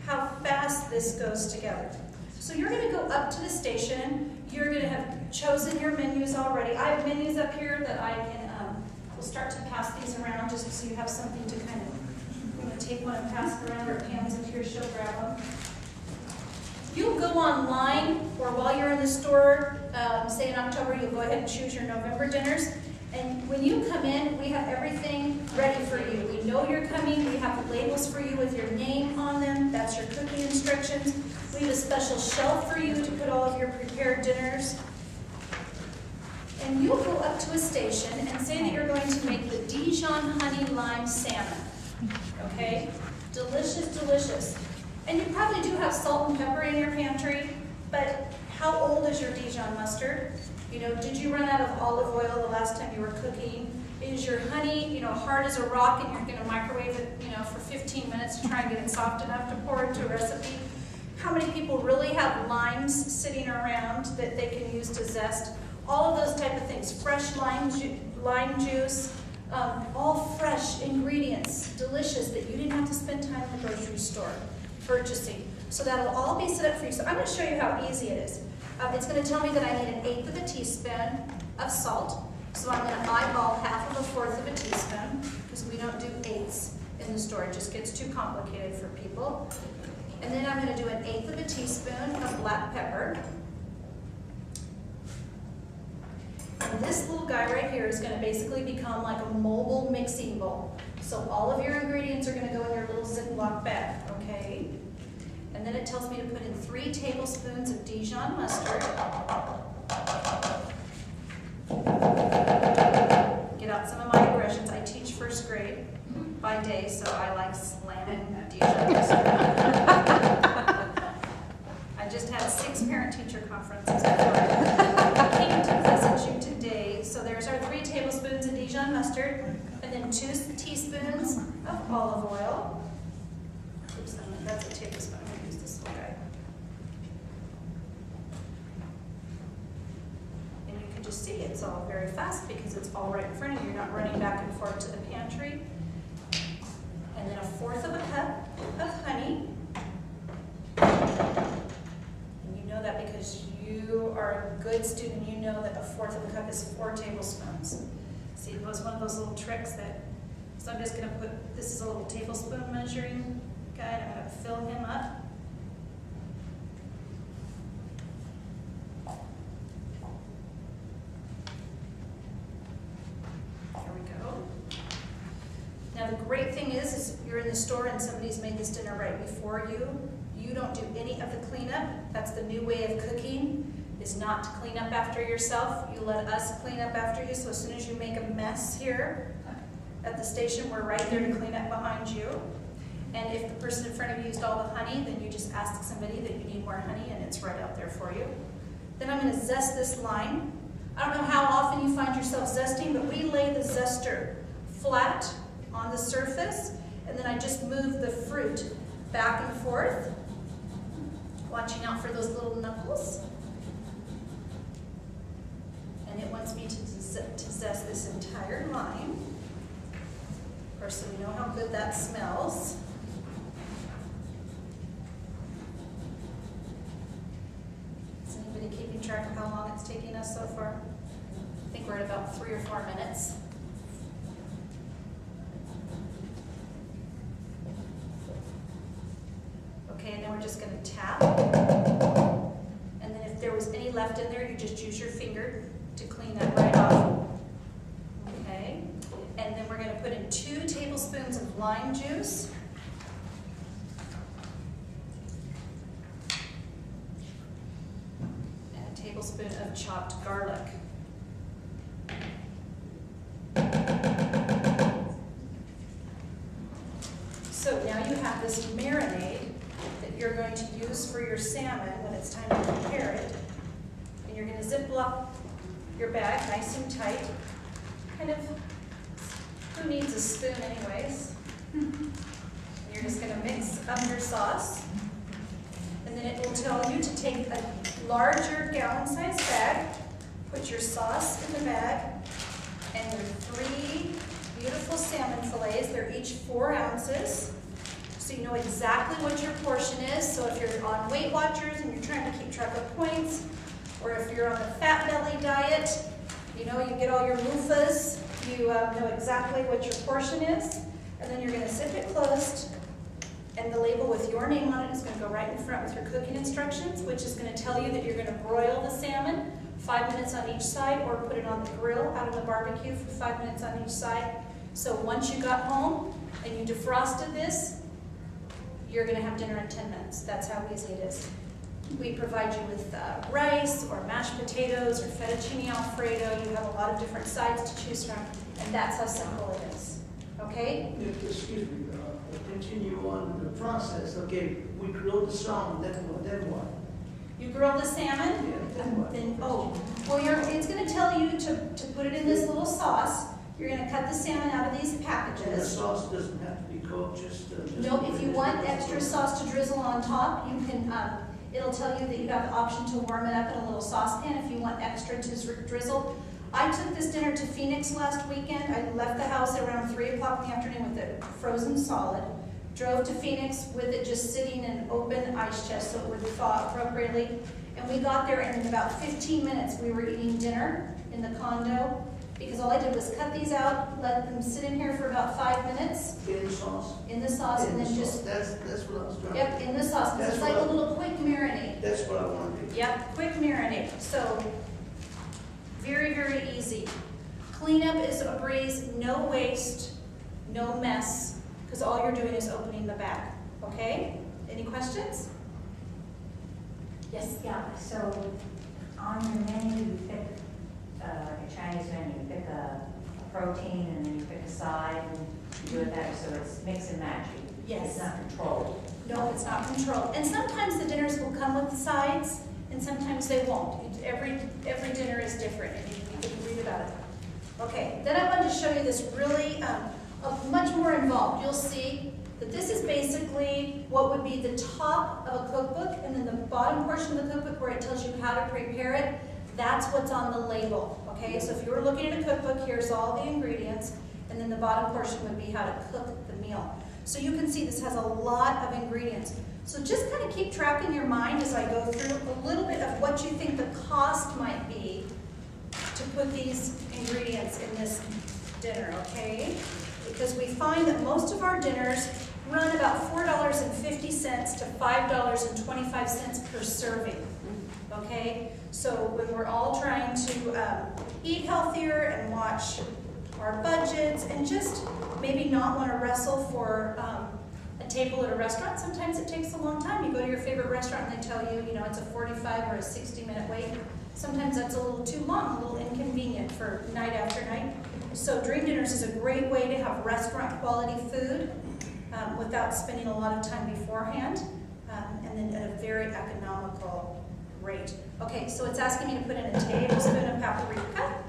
how fast this goes together. So you're going to go up to the station. You're going to have chosen your menus already. I have menus up here that I can, we'll start to pass these around just so you have something to kind of, I'm going to take one and pass it around, or Pam's up here, she'll grab them. You'll go online, or while you're in the store, say in October, you'll go ahead and choose your November dinners. And when you come in, we have everything ready for you. We know you're coming. We have labels for you with your name on them. That's your cooking instructions. We have a special shelf for you to put all of your prepared dinners. And you'll go up to a station and say that you're going to make the Dijon honey lime salmon. Okay? Delicious, delicious. And you probably do have salt and pepper in your pantry, but how old is your Dijon mustard? You know, did you run out of olive oil the last time you were cooking? Is your honey, you know, hard as a rock and you're going to microwave it, you know, for 15 minutes to try and get it soft enough to pour into a recipe? How many people really have limes sitting around that they can use to zest? All of those type of things. Fresh lime juice, all fresh ingredients, delicious, that you didn't have to spend time in the grocery store purchasing. So that'll all be set up for you. So I'm going to show you how easy it is. It's going to tell me that I need 1/8 of a teaspoon of salt. So I'm going to eyeball 1/2 of a 1/4 of a teaspoon, because we don't do 8ths in the store. It just gets too complicated for people. And then I'm going to do 1/8 of a teaspoon of black pepper. And this little guy right here is going to basically become like a mobile mixing bowl. So all of your ingredients are going to go in your little Ziploc bag, okay? And then it tells me to put in 3 tablespoons of Dijon mustard. Get out some of my aggressions. I teach first grade by day, so I like slamming Dijon mustard. I just had 6 parent-teacher conferences before I came to visit you today. So there's our 3 tablespoons of Dijon mustard, and then 2 teaspoons of olive oil. Oops, that's a tablespoon. I'm going to use this little guy. And you can just see it's all very fast because it's all right in front of you. You're not running back and forth to the pantry. And then 1/4 of a cup of honey. And you know that because you are a good student. You know that 1/4 of a cup is 4 tablespoons. See, it was one of those little tricks that, so I'm just going to put, this is a little tablespoon measuring guide. I'm going to fill him up. There we go. Now the great thing is you're in the store and somebody's made this dinner right before you. You don't do any of the cleanup. That's the new way of cooking, is not to clean up after yourself. You let us clean up after you. So as soon as you make a mess here at the station, we're right there to clean up behind you. And if the person in front of you used all the honey, then you just ask somebody that you need more honey, and it's right out there for you. Then I'm going to zest this lime. I don't know how often you find yourself zesting, but we lay the zester flat on the surface, and then I just move the fruit back and forth, watching out for those little knuckles. And it wants me to zest this entire lime. Of course, so we know how good that smells. Is anybody keeping track of how long it's taking us so far? I think we're at about 3 or 4 minutes. Okay, and then we're just going to tap. And then if there was any left in there, you just use your finger to clean that right off. Okay, and then we're going to put in 2 tablespoons of lime juice. And a tablespoon of chopped garlic. So now you have this marinade that you're going to use for your salmon when it's time to prepare it. And you're going to Ziploc your bag nice and tight. Kind of, who needs a spoon anyways? You're just going to mix up your sauce. And then it will tell you to take a larger gallon-sized bag, put your sauce in the bag, and your 3 beautiful salmon fillets. They're each 4 ounces. so you know exactly what your portion is. So if you're on Weight Watchers and you're trying to keep track of points, or if you're on the fat belly diet, you know, you get all your loofahs, you know exactly what your portion is, and then you're going to zip it closed, and the label with your name on it is going to go right in front with your cooking instructions, which is going to tell you that you're going to broil the salmon 5 minutes on each side, or put it on the grill out of the barbecue for 5 minutes on each side. So once you got home and you defrosted this, you're going to have dinner in 10 minutes. That's how easy it is. We provide you with rice or mashed potatoes or fettuccine alfredo. You have a lot of different sides to choose from, and that's how simple it is. Okay? Excuse me, continue on the process. Okay, we grilled the salmon, then what? You grill the salmon, Yeah, then what? It's going to tell you to put it in this little sauce. You're going to cut the salmon out of these And the packages. sauce doesn't have to be cooked, just No, if you want extra sauce to drizzle on top, you can, it'll tell you that you have the option to warm it up in a little saucepan if you want extra to drizzle. I took this dinner to Phoenix last weekend. I left the house around 3 o'clock in the afternoon with it frozen solid. Drove to Phoenix with it just sitting in an open ice chest so it would thaw appropriately. And we got there, and in about 15 minutes we were eating dinner in the condo, because all I did was cut these out, let them sit in here for about 5 minutes. in the sauce. In the sauce, In and the then sauce. just, That's what I was trying to. yep, in the sauce, because it's like a little quick marinade. That's what I wanted to do. Yep, quick marinade. So, very, very easy. Cleanup is a breeze, no waste, no mess, because all you're doing is opening the bag. Okay? Any questions? Yes? Yeah, so on your menu, you pick, like a Chinese menu, you pick a protein and then you pick a side and you do it that, so it's mix and match. Yes. It's not controlled. No, it's not controlled. And sometimes the dinners will come with the sides, and sometimes they won't. Every dinner is different, and you can read about it. Okay, then I wanted to show you this really much more involved. You'll see that this is basically what would be the top of a cookbook, and then the bottom portion of the cookbook where it tells you how to prepare it, that's what's on the label. Okay, so if you were looking at a cookbook, here's all the ingredients, and then the bottom portion would be how to cook the meal. So you can see this has a lot of ingredients. So just kind of keep track in your mind as I go through a little bit of what you think the cost might be to put these ingredients in this dinner, okay? Because we find that most of our dinners run about $4.50 to $5.25 per serving, okay? So when we're all trying to eat healthier and watch our budgets and just maybe not want to wrestle for a table at a restaurant, sometimes it takes a long time. You go to your favorite restaurant and they tell you, it's a 45 or a 60-minute wait. Sometimes that's a little too long, a little inconvenient for night after night. So Dream Dinners is a great way to have restaurant quality food without spending a lot of time beforehand, and then at a very economical rate. Okay, so it's asking me to put in a tablespoon of paprika.